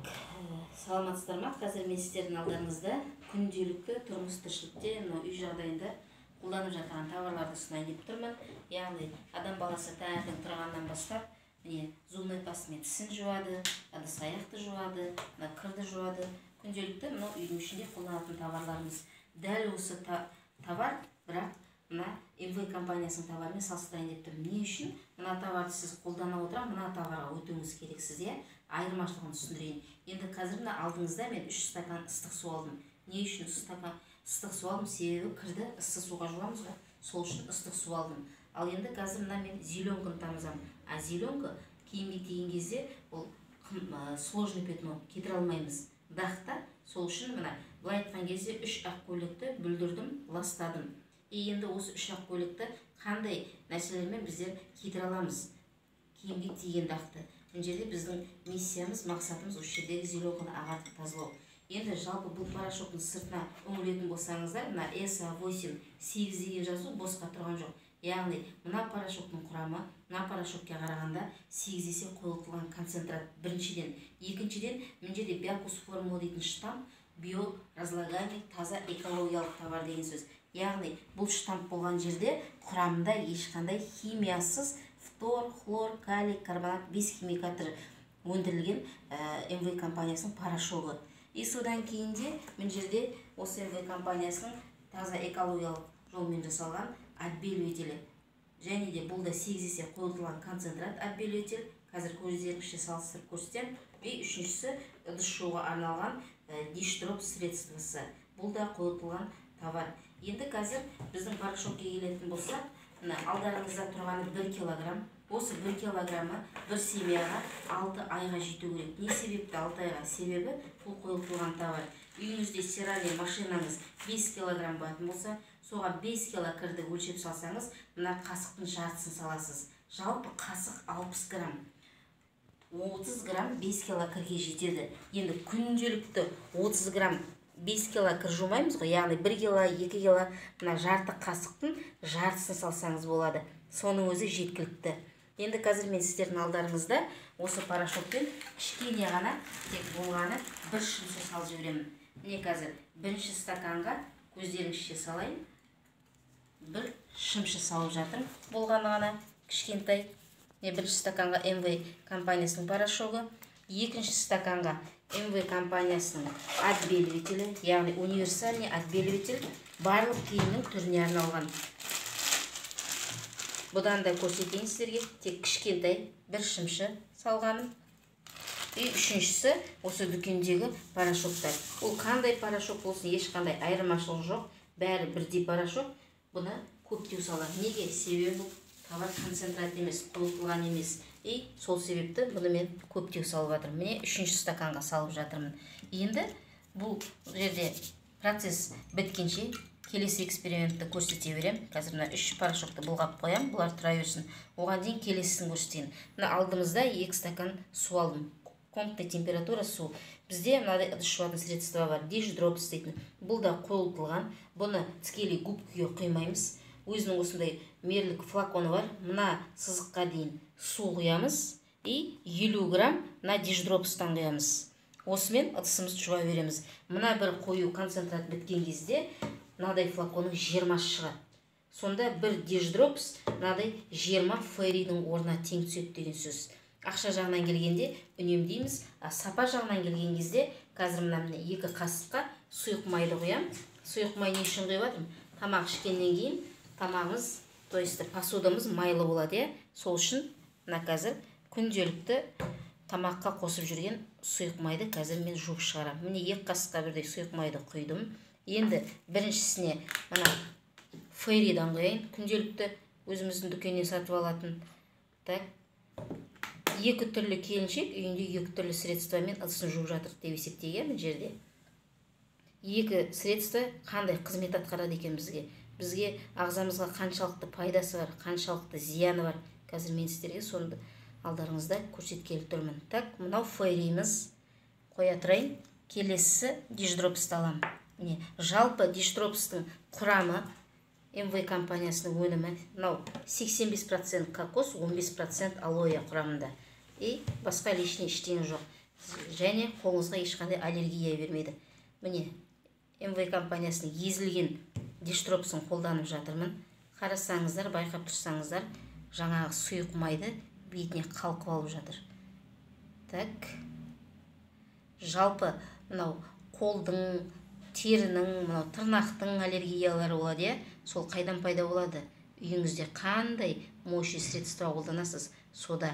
Так, саламатсыздар ма? Қазір мен сіздердің алдарыңызда күнделікті тұрмыс тіршілікте үй жағдайында қолданып жатқан товарларды ұсынайын деп тұрмын. Яғни адам баласы таңертең тұрғаннан бастап зубной пастамен тісін жуады, ыдыс-аяқты жуады, кірді жуады. Күнделікті үйдің ішінде қолданатын товарларымыз. Дәл осы товар, бірақ МВ компаниясының товарымен салыстырайын деп тұрмын. Не үшін? Мына товарды сіз қолдана отыра, мына товарға өтуіңіз керексіз, айырмашылығын түсіндірейін. Енді қазір алдыңызда мен 3 стакан ыстық су алдым. Не үшін стакан ыстық су алдым? Себебі кірді ыстық суға жуамыз ғой. Сол үшін ыстық су алдым. Ал енді қазір мен зеленканы тамызамын. А зеленка киімге тиген кезде ол сложный пятно кетіре алмаймыз. Дақта сол үшін былай айтқан кезде 3 ақ көйлекті бүлдірдім, ластадым. Енді осы 3 ақ көйлекті қандай нәрселермен біздер кетіре аламыз? Киімге тиген дақты. Бұл жерде біздің миссиямыз, мақсатымыз осы жердегі зеленканы ағартып тазалау. Енді жалпы бұл порошоктың сыртына үңілетін болсаңыздар, SA8 8 деген жазу босқа тұрған жоқ. Яғни мына порошоктың құрамы, мына порошокке қарағанда 8 есе қойылтылған концентрат біріншіден. Екіншіден, мына жерде биокус формула дейтін штамп, биоразлагаемый таза экологиялық товар деген сөз. Яғни бұл штамп болған жерде құрамында ешқандай химиясыз фтор, хлор, калий, карбонат 5 химикаты өндірілген МВ компаниясының порошогы. И содан кейінде мына жерде осы МВ компаниясының таза экологиялық жолмен жасалған отбеливателі. Және де бұл да 8 есе қойылтылған концентрат отбеливатель. Қазір көздеріңізше салыстырып көрсетемін. И үшіншісі ыдыс жууға арналған диш-дроп средствосы. Бұл да қойылтылған товар. Енді қазір біздің порошокке келетін болса, алдарыңызда тұрғаны 1 килограмм. Осы 1 килограммы бір семьяға 6 айға жету керек. Не себепті 6 айға? Себебі бұл қойылтылған товар. Үйіңізде стиральный машинаңыз 5 килограмм болатын болса, соға 5 кило кірді өлшеп салсаңыз, мына қасықтың жартысын саласыз. Жалпы қасық 60 грамм. 30 грамм 5 кило кірге жетеді. Енді күнделікті 30 грамм 5 кило кір жумаймыз ғой, яғни 1 кило, 2 кило мына жарты қасықтың жартысын салсаңыз болады. Соның өзі жеткілікті. Енді қазір мен сіздердің алдарыңызда осы порошокпен кішкене ғана тек болғаны бір шымшы салып жіберемін. Міне қазір бірінші стаканға көздеріңізше салайын. Бір шымшы салып жатырмын. Болғаны ғана кішкентай. Бірінші стаканға МВ компаниясының порошогы, екінші стаканға МВ компаниясының отбеливателі, яғни универсальный отбеливатель барлық киімнің түріне арналған. Бұдан да көрсетейін сіздерге, тек кішкентай бір шымшы салғаным. И үшіншісі осы дүкендегі порошоктар. Ол қандай порошок болсын, ешқандай айырмашылық жоқ, бәрі бірдей порошок. Бұны көптеу салам. Неге? Себебі бұл товар концентрат емес, қойылтылған емес. И сол себепті бұны мен көптеу салып жатырмын. Міне үшінші стаканға салып жатырмын. Енді бұл жерде процесс біткенше келесі экспериментті көрсете берем. Қазір мына 3 порошокты бұлғап қоям, бұлар тұра берсін. Оған дейін келесісін көрсетейін. Мына алдымызда 2 стакан су алдым. Комнатная температура су. Бізде мынадай ыдыс жуатын средство бар, диш-дроп істейтін. Бұл да қойылтылған. Бұны тікелей губкіге құймаймыз. Өзінің осындай мерлік флаконы бар. Мына сызыққа дейін су құямыз и 50 грамм мына диш-дропстан құямыз. Осымен ыдысымызды жуа береміз. Мына бір қою концентрат біткен кезде мынадай флаконның 20 шығады. Сонда бір диш-дропс мынадай 20 фейридің орнына тең түседі деген сөз. Ақша жағынан келгенде үнемдейміз, сапа жағынан келген кезде қазір мына 2 қасыққа сұйық майды құям. Сұйық май не үшін құйып жатырмын? Тамақ ішкеннен кейін тамағымыз, то есть посудамыз майлы болады, сол үшін мына қазір күнделікті тамаққа қосып жүрген сұйық майды қазір мен жуып шығарам. Міне 2 қасыққа бірдей сұйық майды құйдым. Енді біріншісіне мына фейридан құяйын. Күнделікті өзіміздің дүкеннен сатып алатын. Так, 2 түрлі келіншек үйінде 2 түрлі средствомен ыдысын жуып жатыр деп есептеген жерде. 2 средство қандай қызмет атқарады екен бізге? Бізге ағзамызға қаншалықты пайдасы бар, қаншалықты зияны бар. Қазір мен сіздерге сонды алдарыңызда көрсеткелі тұрмын. Так, мынау фейриміз қоя тұрайын. Келесі диш-дропсты аламын. Жалпы диш-дропстың құрамы МВ компаниясының өнімі. Мынау 85% кокос, 15% алоэ құрамында. И басқа лишний ештеңе жоқ. және қолыңызға ешқандай аллергия бермейді. Міне, МВ компаниясының езілген дистропсын қолданып жатырмын. Қарасаңыздар, байқап тұрсаңыздар, жаңағы сұйық майды бетіне қалқып алып жатыр. Так. Жалпы мынау қолдың, терінің, мынау тырнақтың аллергиялары болады, сол қайдан пайда болады? Үйіңізде қандай моющее средство қолданасыз? Сода.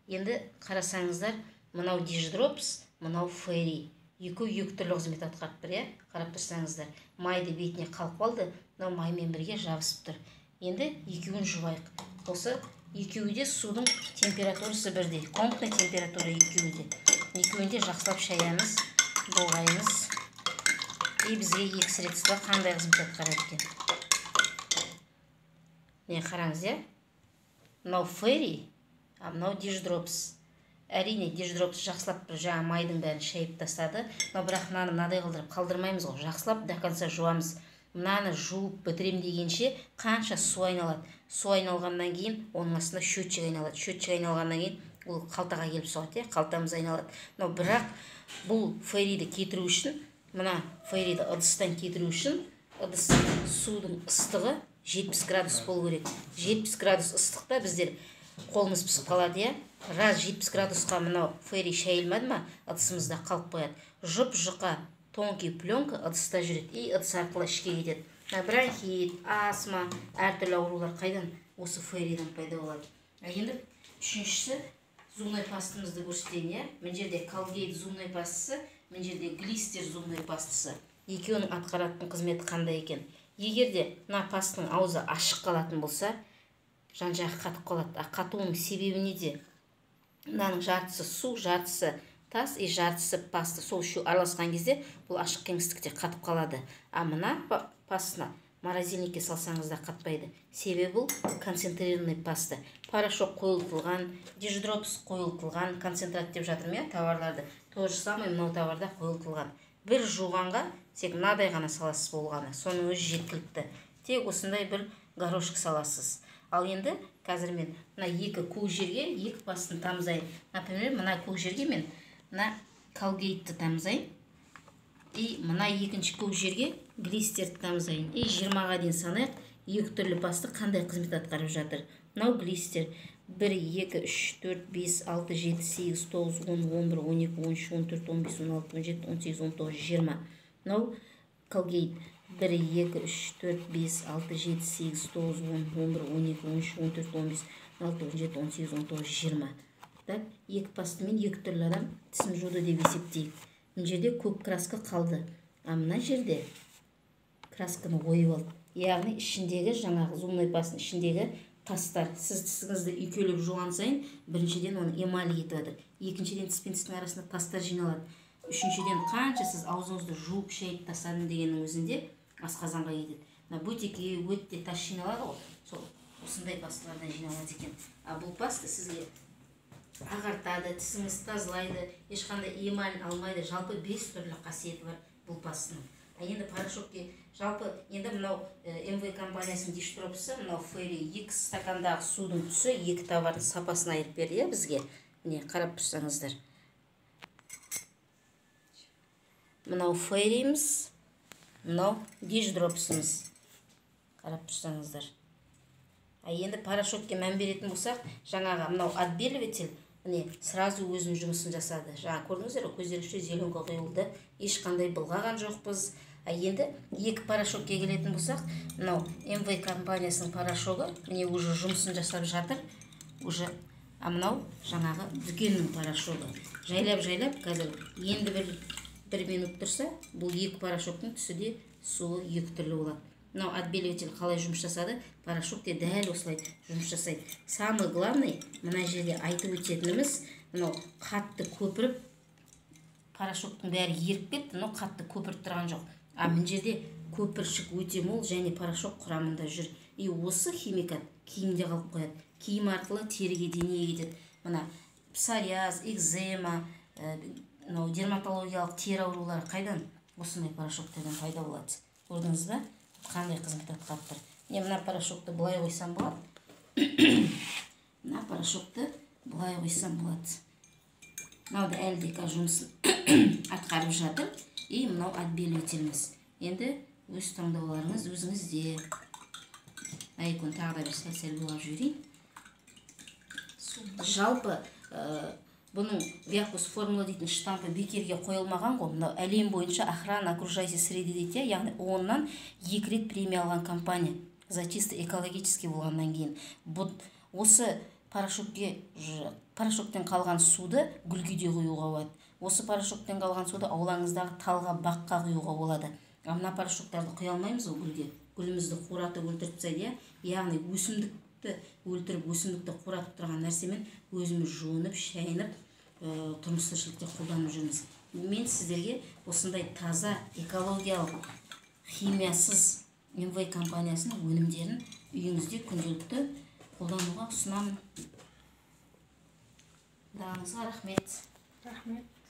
Енді қарасаңыздар, мынау диждропс, мынау фейри. Екі түрлі қызмет атқарып тұр, қарап тұрсаңыздар. Майды бетіне қалқып алды, мынау маймен бірге жабысып тұр. Енді екеуін жуайық. Осы екеуі де судың температурасы бірдей. Комнатный температура екеуі де. Екеуінде жақсылап шаямыз, болғаймыз. И бізге екі средство қандай қызмет атқарады екен. Не қараңыз, мынау фейри, а мынау диждропс. Әрине, диждропс жақсылап жаңа майдың бәрін шайып тастады. Но бірақ мынаны мынадай қылдырып қалдырмаймыз ғой. Жақсылап до конца жуамыз. Мынаны жуып бітірем дегенше қанша су айналады. Су айналғаннан кейін оның астында счетчик айналады. Счетчик айналғаннан кейін ол қалтаға келіп соғады, қалтамыз айналады. Но бірақ бұл фейриді кетіру үшін, мына фейриді ыдыстан кетіру үшін, ыдыс судың ыстығы 70 градус болу керек. 70 градус ыстықта біздер қолымыз пісіп қалады, Раз 70 градусқа мынау фейри шайылмады ма, ыдысымызда қалып қояды. Жұп-жұқа тонкий пленка ыдыста жүреді, и ыдыс арқылы ішке кетеді. Бронхит, астма, әртүрлі аурулар қайдан? Осы фейриден пайда болады. Енді үшіншісі зубной пастамызды көрсетейін, Мына жерде Colgate зубной пастасы, мына жерде глистер зубной пастасы. Екеуінің атқаратын қызметі қандай екен? Егерде мына пастың аузы ашық қалатын болса, жан-жағы қатып қалады. Қатуының себебі неде? Мынаның жартысы су, жартысы тас, и жартысы паста. Сол үшеу араласқан кезде бұл ашық кеңістікте қатып қалады. А мына пастаны морозильникке салсаңыз да қатпайды. Себебі бұл концентрированный паста. Порошок қойылтылған, диждропс қойылтылған, концентрат деп жатырмын, товарларды. То же самое мынау товарда қойылтылған. Бір жуғанға тек мынадай ғана саласыз болғаны. Соның өзі жеткілікті. Тек осындай бір горошек саласыз. Ал енді қазір мен мына екі көк жерге екі пастаны тамызайын. Например, мына көк жерге мен мына Colgate-ті тамызайын. И мына екінші көк жерге глистерді тамызайын. И 20-ға дейін санайық, екі түрлі паста қандай қызмет атқарып жатыр. Мынау глистер 1, 2, 3, 4, 5, 6, 7, 8, 9, 10, 11, 12, 13, 14, 15, 16, 17, 18, 19, 20. Мынау Colgate 1, 2, 3, 4, 5, 6, 7, 8, 9, 10, 11, 12, 13, 14, 15, 16, 17, 18, 19, 20. Так, екі пастамен екі түрлі адам тісін жуды деп есептейік. Мына жерде көк краска қалды. А мына жерде красканы ойып алды. Яғни ішіндегі жаңағы зубной пастың ішіндегі тастар. Сіз тісіңізді үйкелеп жуған сайын, біріншіден оны эмаль етіп жатыр. Екіншіден тіс пен тістің арасында тастар жиналады. Үшіншіден қанша сіз аузыңызды жуып шайып тастадым дегеннің өзінде асқазанға кетеді. Мына бөтеке, өтте тас жиналады ғой. Сол осындай пасталардан жиналады екен. А бұл паста сізге ағартады, тісіңізді тазалайды, ешқандай эмаль алмайды. Жалпы 5 түрлі қасиеті бар бұл пастаның. Енді порошокке жалпы енді мынау МВ компаниясының дистропсы, мынау фейри 2 стакандағы судың түсі 2 товардың сапасын айырып берді бізге. Міне қарап тұрсаңыздар. Мынау фейриміз, мынау диждропсымыз. Қарап тұрсаңыздар. Енді порошокке мән беретін болсақ, жаңағы мынау отбеливатель сразу өзінің жұмысын жасады. Жаңа көрдіңіздер, көздеріңізше зеленка құйылды, ешқандай былғаған жоқпыз. Енді екі порошокке келетін болсақ, мынау МВ компаниясының порошогы міне уже жұмысын жасап жатыр. Уже мынау жаңағы дүкеннің порошогы. Жайлап қазір енді бір минут тұрса, бұл екі порошоктың түсі де суы екі түрлі болады. Мынау отбеливатель қалай жұмыс жасады, порошок те дәл осылай жұмыс жасайды. Самый главный, мына жерде айтып өтетініміз, мынау қатты көпіріп, порошоктың бәрі еріп кетті, но қатты көпіріп тұрған жоқ. А мына жерде көпіршік өте мол және порошок құрамында жүр. И осы химикат киімде қалып қояды. Киім арқылы теріге денеге кетеді. Мына псориаз, экзема, дерматологиялық тері аурулары қайдан? Осындай порошоктерден пайда болады. Көрдіңіз ба? Қандай қызмет атқарып тұр. Мына порошокты былай қойсам болады. Мына порошокты былай қойсам болады. мынау әлі де қазір жұмысын атқарып жатыр. И мынау отбеливателіміз. Енді өз таңдауларыңыз өзіңізде. Айкон тағы да бір сәл-сәл болап жіберейін. Жалпы бұның Виакус формула дейтін штампы бекерге қойылмаған ғой. Мынау әлем бойынша охрана окружающей среды дейді, яғни оннан 2 рет премия алған компания. За чисто экологически болғаннан кейін. Осы порошоктен қалған суды гүлге де құюға болады. Осы порошоктен қалған суды аулаңыздағы талға, баққа құюға болады. Мына порошоктарды құя алмаймыз ғой гүлге. Гүлімізді қуратып өлтіріп тастайды, яғни өсімдікті өлтіріп, өсімдікті қуратып тұрған нәрсемен өзіміз жуынып, шайынып, тұрмыс тіршілікте қолданып жүрміз. Мен сіздерге осындай таза, экологиялық, химиясыз МВ компаниясының өнімдерін үйіңізде күнделікті қолдануға ұсынамын. Дағыңызға рахмет. Рахмет.